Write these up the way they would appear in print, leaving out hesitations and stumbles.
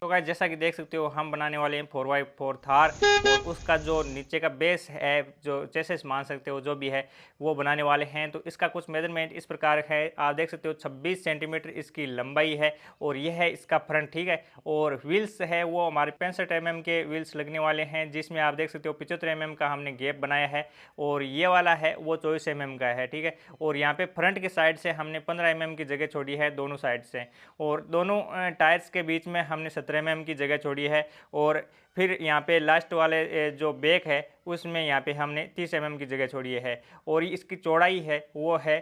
तो गाइस जैसा कि देख सकते हो हम बनाने वाले हैं 4x4 थार और उसका जो नीचे का बेस है जो चेसिस मान सकते हो जो भी है वो बनाने वाले हैं। तो इसका कुछ मेजरमेंट इस प्रकार है, आप देख सकते हो 26 सेंटीमीटर इसकी लंबाई है और यह है इसका फ्रंट, ठीक है। और व्हील्स है वो हमारे 65 mm के व्हील्स लगने वाले हैं, जिसमें आप देख सकते हो 75 mm का हमने गैप बनाया है और ये वाला है वो 24 mm का है, ठीक है। और यहाँ पे फ्रंट की साइड से हमने 15 mm की जगह छोड़ी है दोनों साइड से, और दोनों टायर्स के बीच में हमने 17 mm की जगह छोड़ी है। और फिर यहाँ पे लास्ट वाले जो बैक है उसमें यहाँ पे हमने 30 mm की जगह छोड़ी है और इसकी चौड़ाई है वो है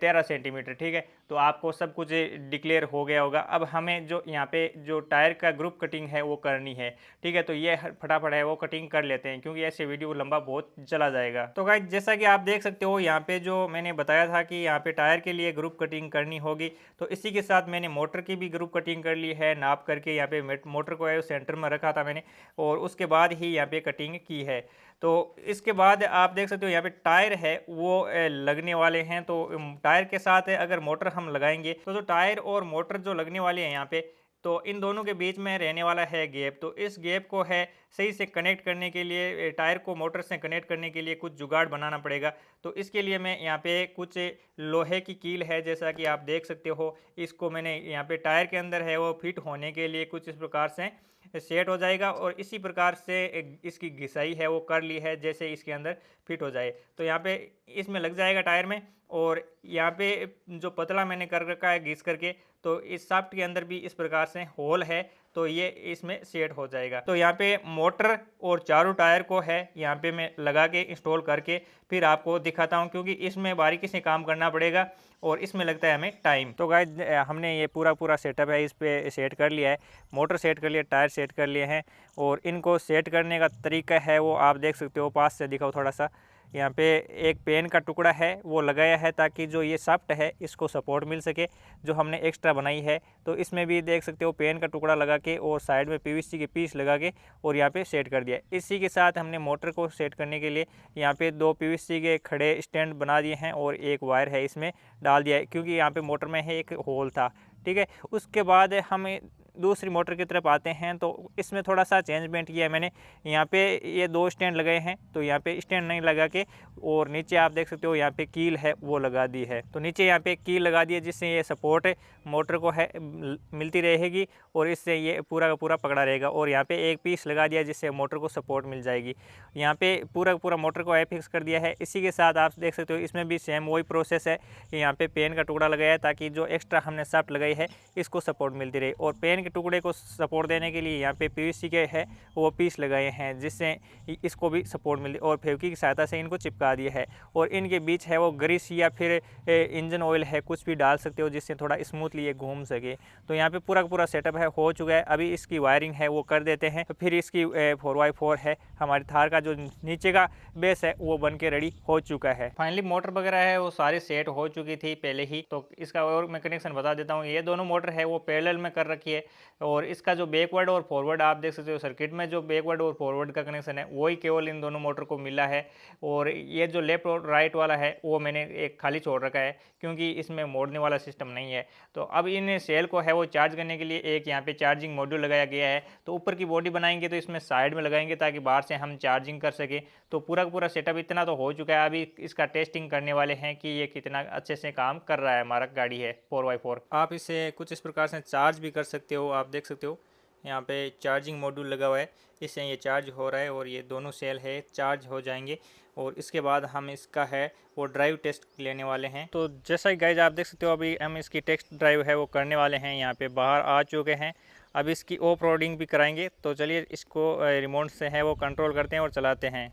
13 सेंटीमीटर, ठीक है। तो आपको सब कुछ डिक्लेयर हो गया होगा। अब हमें जो यहाँ पे जो टायर का ग्रुप कटिंग है वो करनी है, ठीक है। तो ये फटाफट है वो कटिंग कर लेते हैं क्योंकि ऐसे वीडियो लंबा बहुत चला जाएगा। तो गाइस जैसा कि आप देख सकते हो यहाँ पे जो मैंने बताया था कि यहाँ पे टायर के लिए ग्रुप कटिंग करनी होगी, तो इसी के साथ मैंने मोटर की भी ग्रुप कटिंग कर ली है नाप करके। यहाँ पे मोटर को है सेंटर में रखा था मैंने और उसके बाद ही यहाँ पे कटिंग की है। तो इसके बाद आप देख सकते हो यहाँ पे टायर है वो लगने वाले हैं। तो टायर के साथ अगर मोटर हम लगाएंगे तो जो टायर और मोटर जो लगने वाले हैं यहाँ पे, तो इन दोनों के बीच में रहने वाला है गैप। तो इस गैप को है सही से कनेक्ट करने के लिए, टायर को मोटर से कनेक्ट करने के लिए कुछ जुगाड़ बनाना पड़ेगा। तो इसके लिए मैं यहाँ पे कुछ लोहे की कील है जैसा कि आप देख सकते हो, इसको मैंने यहाँ पे टायर के अंदर है वो फिट होने के लिए कुछ इस प्रकार से सेट हो जाएगा और इसी प्रकार से इसकी घिसाई है वो कर ली है जैसे इसके अंदर फिट हो जाए। तो यहाँ पे इसमें लग जाएगा टायर में, और यहाँ पे जो पतला मैंने कर रखा है घिस करके, तो इस शाफ्ट के अंदर भी इस प्रकार से होल है, तो ये इसमें सेट हो जाएगा। तो यहाँ पे मोटर और चारों टायर को है यहाँ पे मैं लगा के इंस्टॉल करके फिर आपको दिखाता हूँ, क्योंकि इसमें बारीकी से काम करना पड़ेगा और इसमें लगता है हमें टाइम। तो गाइस हमने ये पूरा सेटअप है इस पे सेट कर लिया है, मोटर सेट कर लिया, टायर सेट कर लिए हैं। और इनको सेट करने का तरीका है वो आप देख सकते हो, पास से दिखाओ थोड़ा सा। यहाँ पे एक पेन का टुकड़ा है वो लगाया है ताकि जो ये शाफ्ट है इसको सपोर्ट मिल सके जो हमने एक्स्ट्रा बनाई है। तो इसमें भी देख सकते हो पेन का टुकड़ा लगा के और साइड में पीवीसी की पीस लगा के और यहाँ पे सेट कर दिया। इसी के साथ हमने मोटर को सेट करने के लिए यहाँ पे 2 पीवीसी के खड़े स्टैंड बना दिए हैं और एक वायर है इसमें डाल दिया है, क्योंकि यहाँ पे मोटर में है एक होल था, ठीक है। उसके बाद हम दूसरी मोटर की तरफ आते हैं, तो इसमें थोड़ा सा चेंजमेंट किया है मैंने। यहाँ पे ये 2 स्टैंड लगाए हैं, तो यहाँ पे स्टैंड नहीं लगा के और नीचे आप देख सकते हो यहाँ पे कील है वो लगा दी है। तो नीचे यहाँ पे कील लगा दी है जिससे ये सपोर्ट मोटर को है मिलती रहेगी और इससे ये पूरा का पूरा पकड़ा रहेगा। और यहाँ पे एक पीस लगा दिया जिससे मोटर को सपोर्ट मिल जाएगी। यहाँ पे पूरा का पूरा मोटर को है फिक्स कर दिया है। इसी के साथ आप देख सकते हो इसमें भी सेम वही प्रोसेस है कि यहाँ पे पेन का टुकड़ा लगाया है ताकि जो एक्स्ट्रा हमने शाफ्ट लगाई है इसको सपोर्ट मिलती रहे। और पेन के टुकड़े को सपोर्ट देने के लिए यहाँ पे पीवीसी के है वो पीस लगाए हैं जिससे इसको भी सपोर्ट मिले, और फेविक्विक की सहायता से इनको चिपका दिया है। और इनके बीच है वो ग्रीस या फिर इंजन ऑयल है कुछ भी डाल सकते हो जिससे थोड़ा स्मूथली ये घूम सके। तो यहाँ पे पूरा का पूरा सेटअप है हो चुका है। अभी इसकी वायरिंग है वो कर देते हैं, तो फिर इसकी 4x4 है हमारी थार का जो नीचे का बेस है वो बन के रेडी हो चुका है। फाइनली मोटर वगैरह है वो सारी सेट हो चुकी थी पहले ही। तो इसका और मैं कनेक्शन बता देता हूँ। ये दोनों मोटर है वो पैरेलल में कर रखी है और इसका जो बैकवर्ड और फॉरवर्ड आप देख सकते हो सर्किट में जो बैकवर्ड और फॉरवर्ड का कनेक्शन है वही केवल इन दोनों मोटर को मिला है। और ये जो लेफ्ट और राइट वाला है वो मैंने एक खाली छोड़ रखा है क्योंकि इसमें मोड़ने वाला सिस्टम नहीं है। तो अब इन सेल को है वो चार्ज करने के लिए एक यहाँ पे चार्जिंग मॉड्यूल लगाया गया है। तो ऊपर की बॉडी बनाएंगे तो इसमें साइड में लगाएंगे ताकि बाहर से हम चार्जिंग कर सकें। तो पूरा का पूरा सेटअप इतना तो हो चुका है। अभी इसका टेस्टिंग करने वाले हैं कि ये कितना अच्छे से काम कर रहा है। हमारा गाड़ी है 4x4। आप इसे कुछ इस प्रकार से चार्ज भी कर सकते हो। आप देख सकते हो यहाँ पे चार्जिंग मॉड्यूल लगा हुआ है, इससे ये चार्ज हो रहा है और ये दोनों सेल है चार्ज हो जाएंगे। और इसके बाद हम इसका है वो ड्राइव टेस्ट लेने वाले हैं। तो जैसा कि गाइज आप देख सकते हो अभी हम इसकी टेस्ट ड्राइव है वो करने वाले हैं। यहाँ पे बाहर आ चुके हैं, अब इसकी ऑफ रोडिंग भी कराएंगे। तो चलिए इसको रिमोट से है वो कंट्रोल करते हैं और चलाते हैं।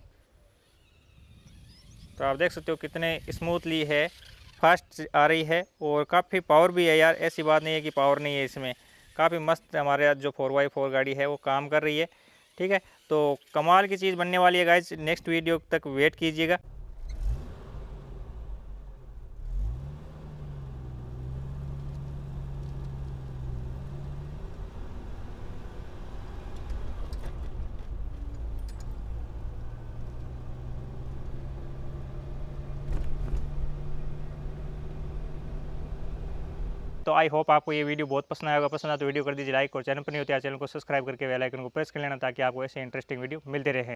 तो आप देख सकते हो कितने स्मूथली है, फास्ट आ रही है और काफ़ी पावर भी है यार। ऐसी बात नहीं है कि पावर नहीं है, इसमें काफ़ी मस्त हमारे जो 4x4 गाड़ी है वो काम कर रही है, ठीक है। तो कमाल की चीज़ बनने वाली है गाइज, नेक्स्ट वीडियो तक वेट कीजिएगा। तो आई होप आपको ये वीडियो बहुत पसंद आया होगा। पसंद आया तो वीडियो कर दीजिए लाइक, और चैनल पर नहीं होते चैनल को सब्सक्राइब करके बेल आइकन को प्रेस कर लेना ताकि आपको ऐसे इंटरेस्टिंग वीडियो मिलते रहे।